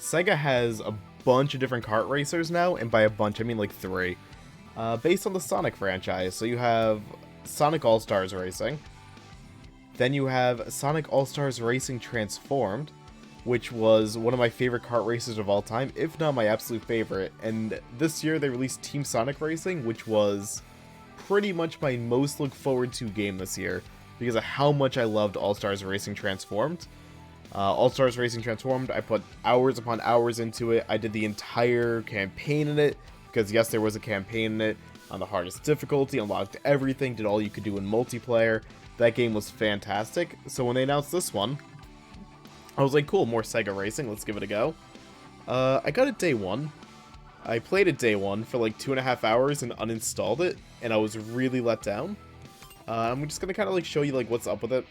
Sega has a bunch of different kart racers now, and by a bunch, I mean like 3, based on the Sonic franchise. So you have Sonic All-Stars Racing, then you have Sonic All-Stars Racing Transformed, which was one of my favorite kart races of all time, if not my absolute favorite, and this year they released Team Sonic Racing, which was pretty much my most look forward to game this year, because of how much I loved All-Stars Racing Transformed. All-Stars Racing Transformed, I put hours upon hours into it. I did the entire campaign in it, because yes, there was a campaign in it, on the hardest difficulty, unlocked everything, did all you could do in multiplayer. That game was fantastic. So when they announced this one, I was like, cool, more Sega Racing, let's give it a go. I got it day 1. I played it day 1 for like 2.5 hours and uninstalled it, and I was really let down. I'm just gonna kind of like show you like what's up with it.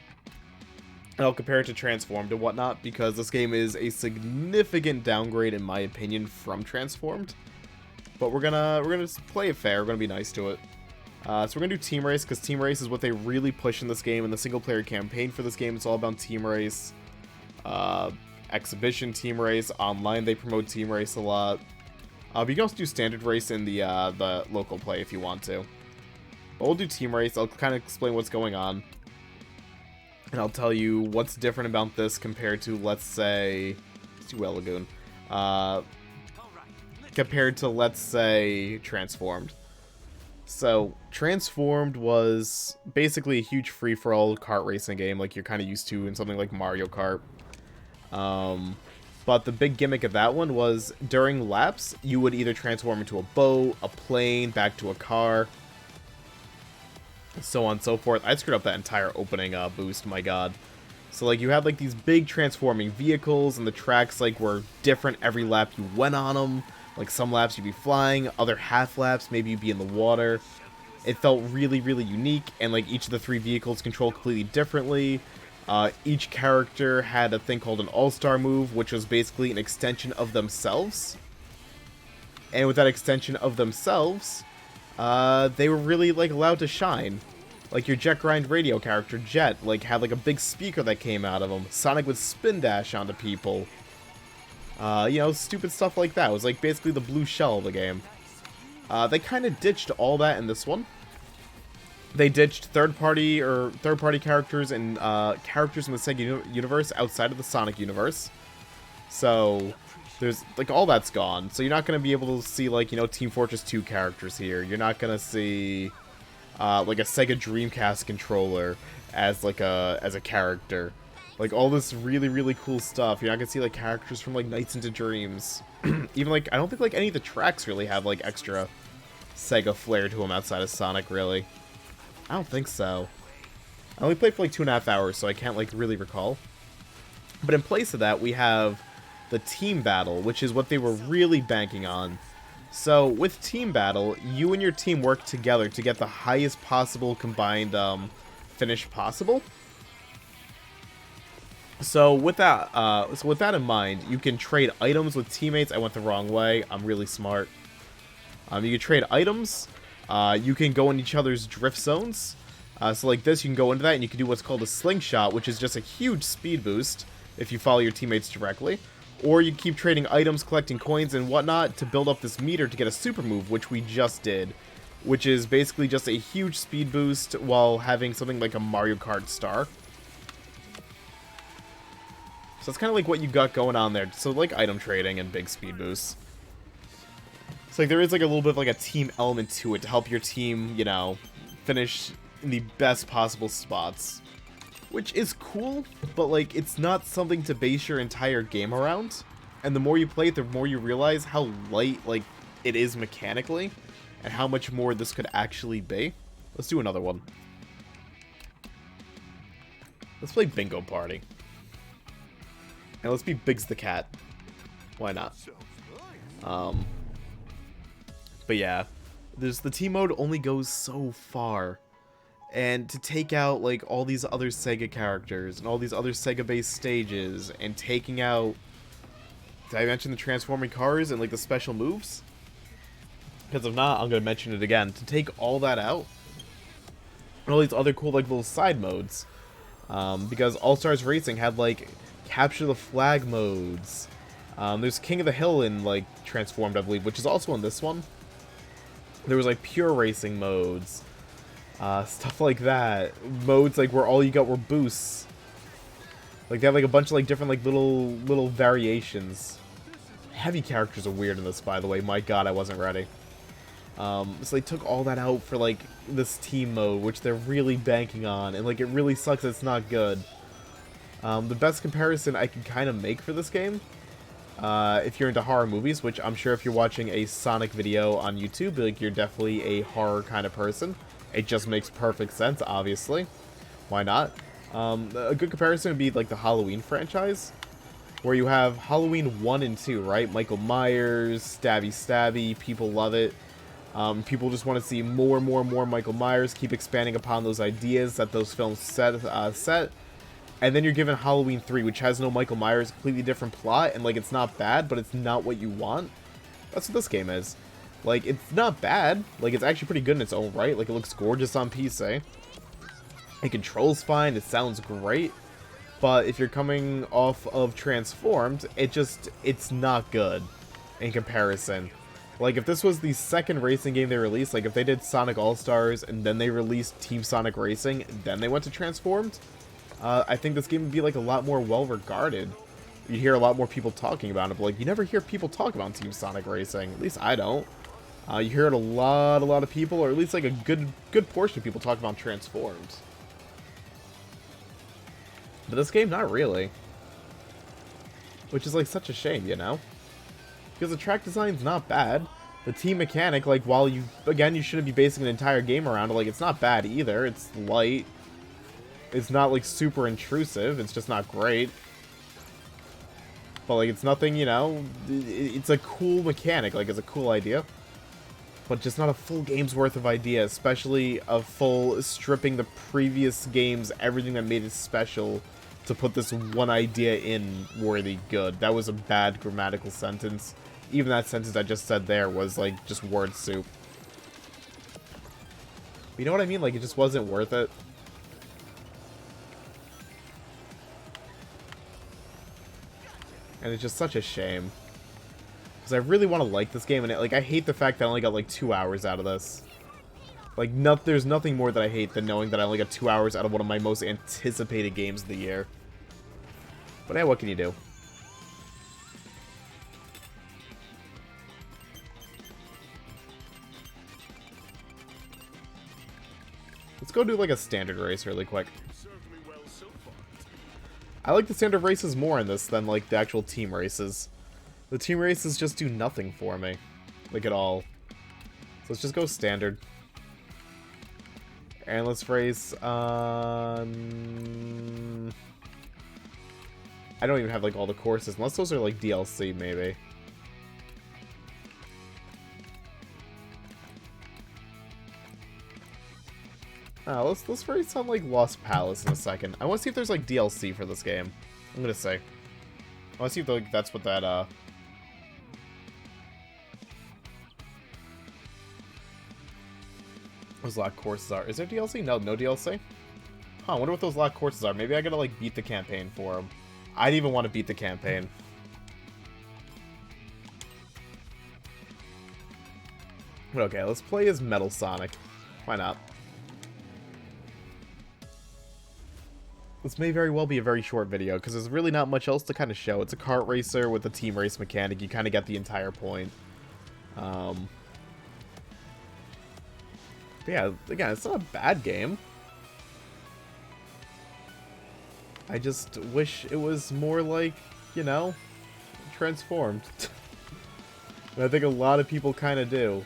And I'll compare it to Transformed and whatnot, because this game is a significant downgrade in my opinion from Transformed. But we're gonna just play it fair, we're gonna be nice to it. So we're gonna do Team Race, because Team Race is what they really push in this game. In the single player campaign for this game, it's all about Team Race. Exhibition Team Race, online they promote Team Race a lot. But you can also do Standard Race in the local play if you want to. But we'll do Team Race, I'll kind of explain what's going on. And I'll tell you what's different about this compared to, let's say, let's do Lagoon. Compared to, let's say, Transformed. So, Transformed was basically a huge free-for-all kart racing game like you're kind of used to in something like Mario Kart. But the big gimmick of that one was, during laps, you would either transform into a boat, a plane, back to a car, so on and so forth. I screwed up that entire opening boost, my god. So, like, you had, like, these big transforming vehicles, and the tracks, like, were different every lap you went on them. Like, some laps you'd be flying, other half laps, maybe you'd be in the water. It felt really, really unique, and, like, each of the 3 vehicles controlled completely differently. Each character had a thing called an all-star move, which was basically an extension of themselves. And with that extension of themselves, they were really, like, allowed to shine. Like, your Jet Grind radio character, Jet, like, had, like, a big speaker that came out of him. Sonic would spin dash onto people. You know, stupid stuff like that. It was, like, basically the blue shell of the game. They kind of ditched all that in this one. They ditched third-party characters and characters in the Sega universe outside of the Sonic universe. So, there's, like, all that's gone. So you're not going to be able to see, like, you know, Team Fortress 2 characters here. You're not going to see, like, a Sega Dreamcast controller as, like, as a character. Like, all this really, really cool stuff. You're not going to see, like, characters from, like, Nights into Dreams. Even, like, I don't think, like, any of the tracks really have, like, extra Sega flair to them outside of Sonic, really. I don't think so. I only played for, like, 2.5 hours, so I can't, like, really recall. But in place of that, we have the Team Battle, which is what they were really banking on. So, with Team Battle, you and your team work together to get the highest possible combined finish possible. So with that in mind, you can trade items with teammates. I went the wrong way. I'm really smart. You can trade items. You can go in each other's drift zones. So like this, you can go into that and you can do what's called a slingshot, which is just a huge speed boost if you follow your teammates directly. Or you keep trading items, collecting coins and whatnot to build up this meter to get a super move, which we just did. Which is basically just a huge speed boost while having something like a Mario Kart star. So it's kind of like what you got going on there. So like item trading and big speed boosts. It's like there is like a little bit of like a team element to it to help your team, you know, finish in the best possible spots. Which is cool, but like it's not something to base your entire game around. And the more you play it, the more you realize how light like it is mechanically. And how much more this could actually be. Let's do another one. Let's play Bingo Party. And let's be Biggs the Cat. Why not? But yeah, the team mode only goes so far. And to take out, like, all these other Sega characters and all these other Sega-based stages and taking out... Did I mention the transforming cars and, like, the special moves? Because if not, I'm going to mention it again. To take all that out, and all these other cool, like, little side modes. Because All-Stars Racing had, like, capture the flag modes, There's King of the Hill in, like, Transformed, I believe, which is also in this one. There was, like, pure racing modes. Stuff like that. Modes, like, where all you got were boosts. Like, they have, like, a bunch of, like, different, like, little variations. Heavy characters are weird in this, by the way. My god, I wasn't ready. So they took all that out for, like, this team mode, which they're really banking on. And, like, it really sucks that it's not good. The best comparison I can kind of make for this game, if you're into horror movies, which I'm sure if you're watching a Sonic video on YouTube, like, you're definitely a horror kind of person. It just makes perfect sense, obviously. Why not? A good comparison would be, like, the Halloween franchise, where you have Halloween 1 and 2, right? Michael Myers, Stabby Stabby, people love it. People just want to see more and more and more Michael Myers, keep expanding upon those ideas that those films set. And then you're given Halloween 3, which has no Michael Myers, completely different plot, and, like, it's not bad, but it's not what you want. That's what this game is. Like, it's not bad. Like, it's actually pretty good in its own right. Like, it looks gorgeous on PC. It controls fine, it sounds great. But if you're coming off of Transformed, it's not good in comparison. Like, if this was the second racing game they released, like, if they did Sonic All-Stars, and then they released Team Sonic Racing, then they went to Transformed, I think this game would be, like, a lot more well-regarded. You'd hear a lot more people talking about it, but, like, you never hear people talk about Team Sonic Racing. At least I don't. You hear it a lot of people, or at least, like, a good portion of people talk about Transformed. But this game, not really. Which is, like, such a shame, you know? Because the track design's not bad. The team mechanic, like, while you shouldn't be basing an entire game around it, like, it's not bad either. It's light. It's not, like, super intrusive. It's just not great. But, like, it's nothing, you know, it's a cool mechanic. Like, it's a cool idea. But just not a full game's worth of idea, especially a full stripping the previous games, everything that made it special, to put this one idea in worthy good. That was a bad grammatical sentence. Even that sentence I just said there was, like, just word soup. You know what I mean? Like, it just wasn't worth it. And it's just such a shame. Because I really want to like this game, and I hate the fact that I only got, like, 2 hours out of this. Like, there's nothing more that I hate than knowing that I only got 2 hours out of one of my most anticipated games of the year. But yeah, what can you do? Let's go do, like, a standard race really quick. I like the standard races more in this than, like, the actual team races. The team races just do nothing for me. Like, at all. So let's just go standard. And let's race on... I don't even have, like, all the courses. Unless those are, like, DLC, maybe. Let's race on, like, Lost Palace in a second. I want to see if there's, like, DLC for this game. I'm gonna say. I want to see if, like, that's what that, those locked courses are. Is there DLC? No DLC? Huh, I wonder what those locked courses are. Maybe I gotta, like, beat the campaign for them. I didn't even want to beat the campaign. But okay, let's play as Metal Sonic. Why not? This may very well be a very short video, because there's really not much else to kind of show. It's a kart racer with a team race mechanic. You kind of get the entire point. But yeah, again, it's not a bad game. I just wish it was more like, you know, Transformed. And I think a lot of people kind of do.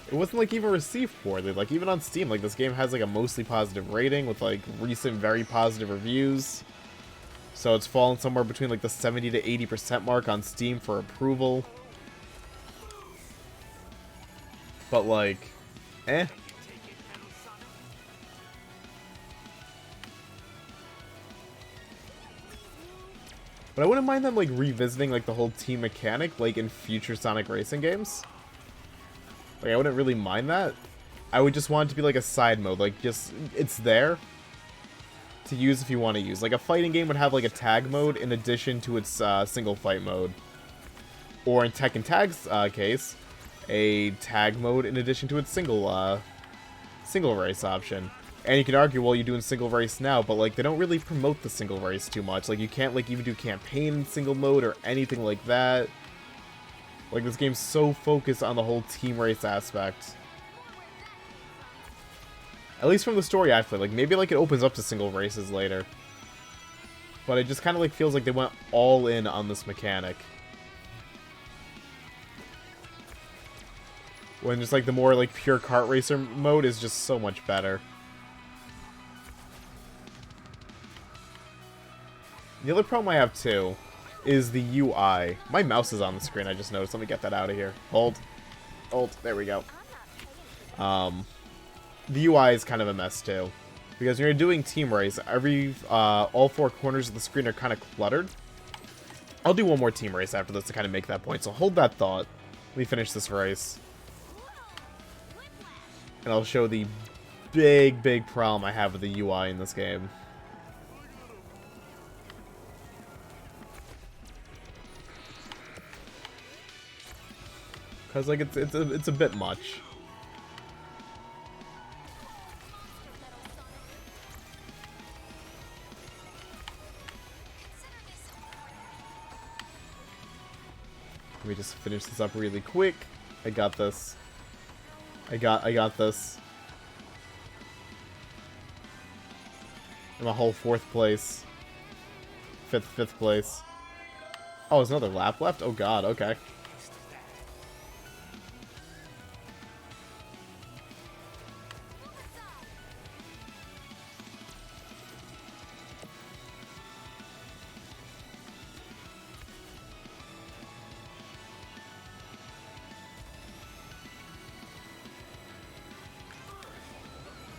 It wasn't, like, even received poorly. Like, even on Steam, like, this game has, like, a mostly positive rating with, like, recent very positive reviews. So it's fallen somewhere between, like, the 70 to 80% mark on Steam for approval. But, like, eh. But I wouldn't mind them, like, revisiting, like, the whole team mechanic, like, in future Sonic Racing games. Like, I wouldn't really mind that. I would just want it to be, like, a side mode. Like, just, it's there to use if you want to use. Like, a fighting game would have, like, a tag mode in addition to its single fight mode. Or in Tekken Tag's case, a tag mode in addition to its single race option. And you can argue, well, you're doing single race now, but, like, they don't really promote the single race too much. Like, you can't, like, even do campaign in single mode or anything like that. Like, this game's so focused on the whole team race aspect. At least from the story I've played. Like, maybe, like, it opens up to single races later. But it just kind of, like, feels like they went all in on this mechanic. When just, like, the more, like, pure kart racer mode is just so much better. The other problem I have, too, is the UI. My mouse is on the screen, I just noticed. Let me get that out of here. Hold. Hold. There we go. The UI is kind of a mess, too. Because when you're doing Team Race, all four corners of the screen are kind of cluttered. I'll do one more Team Race after this to kind of make that point, so hold that thought. Let me finish this race. And I'll show the big, big problem I have with the UI in this game. Because, like, it's a bit much. Let me just finish this up really quick. I got this. I got this. I'm a whole 4th place. 5th place. Oh, there's another lap left? Oh god, okay.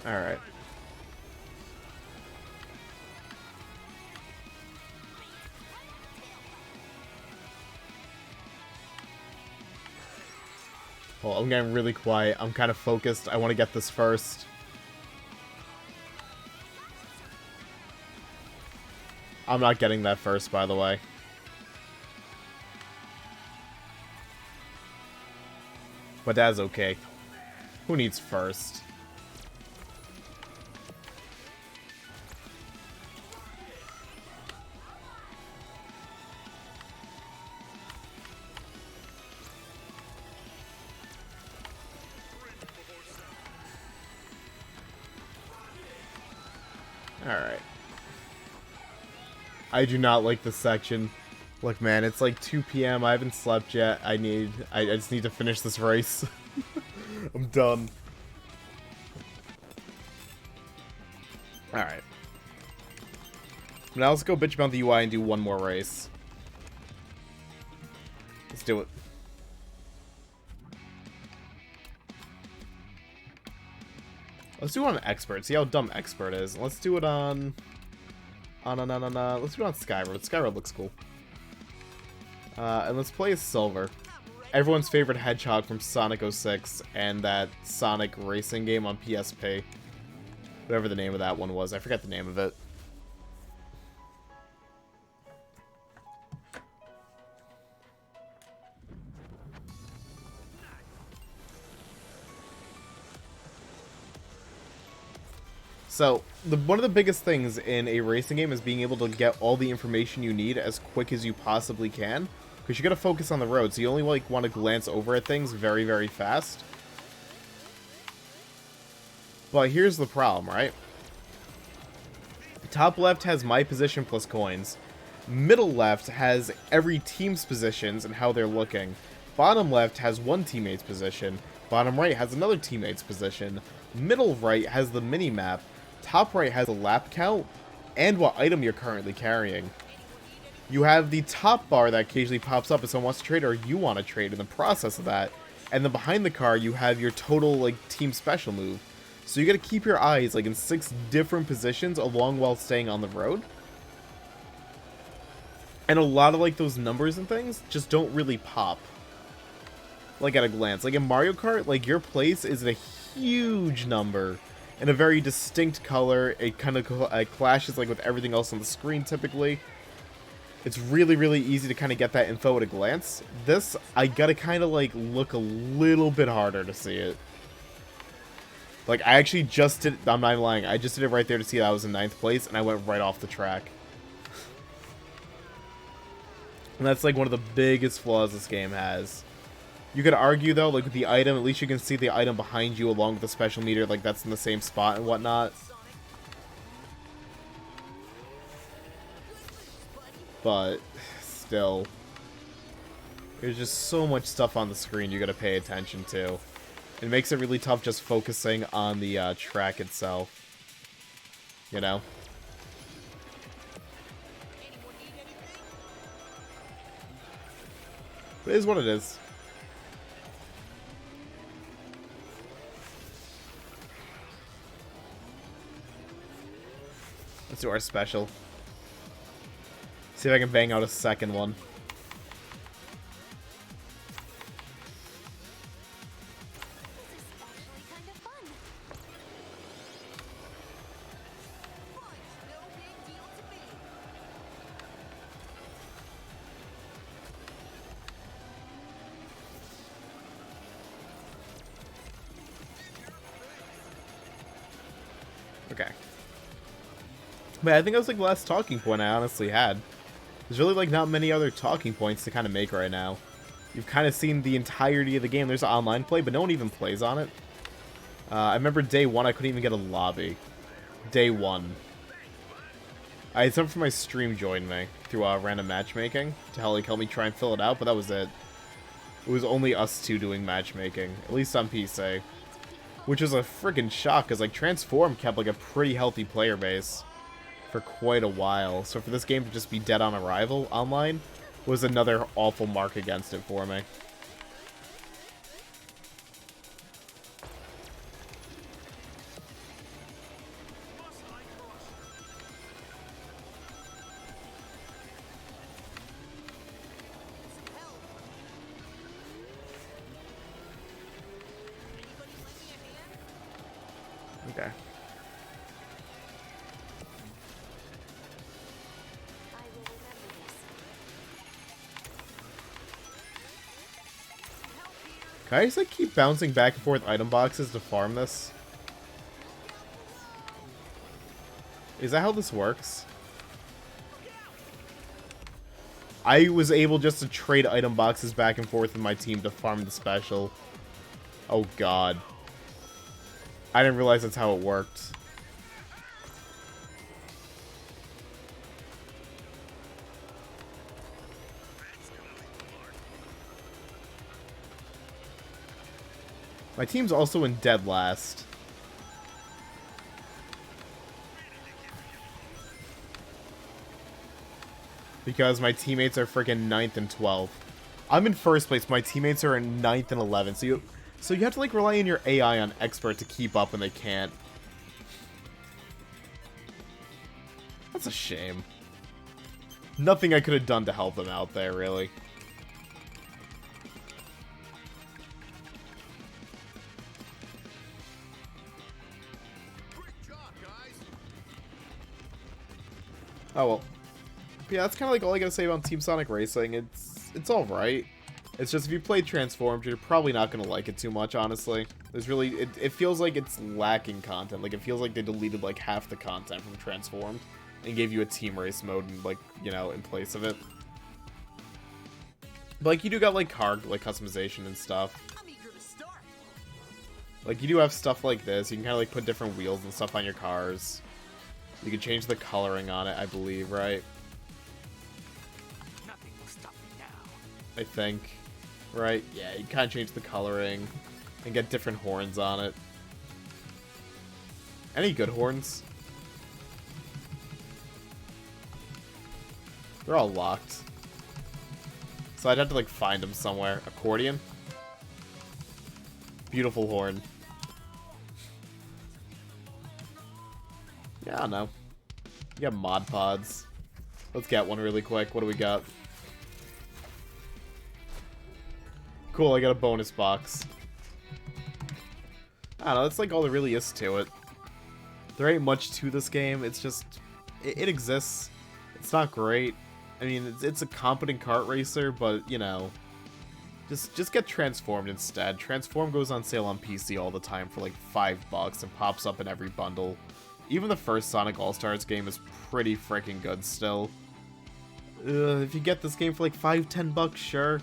Alright. Well, I'm getting really quiet. I'm kind of focused. I want to get this first. I'm not getting that first, by the way. But that's okay. Who needs first? Alright. I do not like this section. Look, man, it's like 2 p.m. I haven't slept yet. I just need to finish this race. I'm done. Alright. Now let's go bitch about the UI and do one more race. Let's do it. Let's do it on Expert. See how dumb Expert is. Let's do it on... let's do it on Skyroad. Skyroad looks cool. And let's play as Silver. Everyone's favorite hedgehog from Sonic 06 and that Sonic racing game on PSP. Whatever the name of that one was. I forget the name of it. So, one of the biggest things in a racing game is being able to get all the information you need as quick as you possibly can. Because you gotta focus on the road, so you only like want to glance over at things very, very fast. But here's the problem, right? Top left has my position plus coins. Middle left has every team's positions and how they're looking. Bottom left has one teammate's position. Bottom right has another teammate's position. Middle right has the mini-map. Top right has a lap count and what item you're currently carrying. You have the top bar that occasionally pops up if someone wants to trade or you want to trade in the process of that. And then behind the car you have your total like team special move. So you gotta keep your eyes like in 6 different positions along while staying on the road. And a lot of like those numbers and things just don't really pop. Like at a glance. Like in Mario Kart, like your place is a huge number. in a very distinct color. It kind of clashes like with everything else on the screen typically. It's really, really easy to kind of get that info at a glance. This, I gotta kind of like look a little bit harder to see it. Like, I actually just did, I'm not even lying, I just did it right there to see that I was in 9th place, and I went right off the track. And that's like one of the biggest flaws this game has. You could argue though, like with the item, at least you can see the item behind you along with the special meter, like that's in the same spot and whatnot. But still, there's just so much stuff on the screen you gotta pay attention to. It makes it really tough just focusing on the track itself. You know? It is what it is. Let's do our special. See if I can bang out a second one. Okay. But I think that was like the last talking point I honestly had. There's really like not many other talking points to kind of make right now. You've kind of seen the entirety of the game. There's online play, but no one even plays on it. I remember day one, I couldn't even get a lobby. Day one. I had someone from my stream join me through random matchmaking to help me try and fill it out, but that was it. It was only us two doing matchmaking, at least on PC. Which was a friggin' shock, because like Transform kept like a pretty healthy player base for quite a while. So for this game to just be dead on arrival online was another awful mark against it for me. Okay. Can I just like keep bouncing back and forth item boxes to farm this? Is that how this works? I was able just to trade item boxes back and forth with my team to farm the special. Oh god. I didn't realize that's how it worked. My team's also in dead last. Because my teammates are freaking 9th and 12th. I'm in first place, my teammates are in 9th and 11th, so you have to like rely on your AI on expert to keep up when they can't. That's a shame. Nothing I could have done to help them out there, really. Oh well. But yeah, that's kind of like all I gotta say about Team Sonic Racing. It's alright. It's just if you play Transformed, you're probably not gonna like it too much, honestly. There's really, it feels like it's lacking content. Like, it feels like they deleted like half the content from Transformed and gave you a team race mode, and, like, you know, in place of it. But like, you do got like car like customization and stuff. Like, you do have stuff like this. You can kind of like put different wheels and stuff on your cars. You can change the coloring on it, I believe, right? Nothing will stop me now. I think. Right? Yeah, you can kind of change the coloring and get different horns on it. Any good horns? They're all locked. So I'd have to like find them somewhere. Accordion? Beautiful horn. Yeah, I don't know. You got mod pods. Let's get one really quick. What do we got? Cool, I got a bonus box. I don't know, that's like all there really is to it. There ain't much to this game. It's just, it exists. It's not great. I mean, it's a competent kart racer, but, you know, just get Transformed instead. Transform goes on sale on PC all the time for like $5 and pops up in every bundle. Even the first Sonic All-Stars game is pretty freaking good still. If you get this game for like $5-10, sure.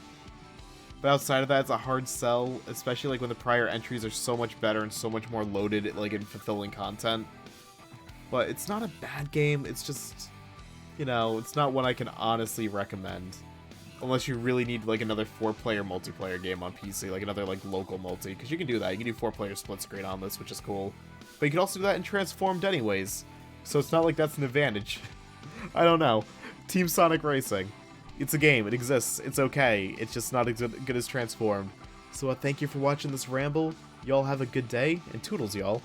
But outside of that, it's a hard sell, especially like when the prior entries are so much better and so much more loaded, like in fulfilling content. But it's not a bad game, it's just, you know, it's not one I can honestly recommend. Unless you really need like another 4-player multiplayer game on PC, like another like local multi, because you can do that. You can do 4-player split screen on this, which is cool. But you can also do that in Transformed anyways, so it's not like that's an advantage. I don't know. Team Sonic Racing. It's a game, it exists, it's okay, it's just not as good as Transformed. So thank you for watching this ramble, y'all have a good day, and toodles y'all.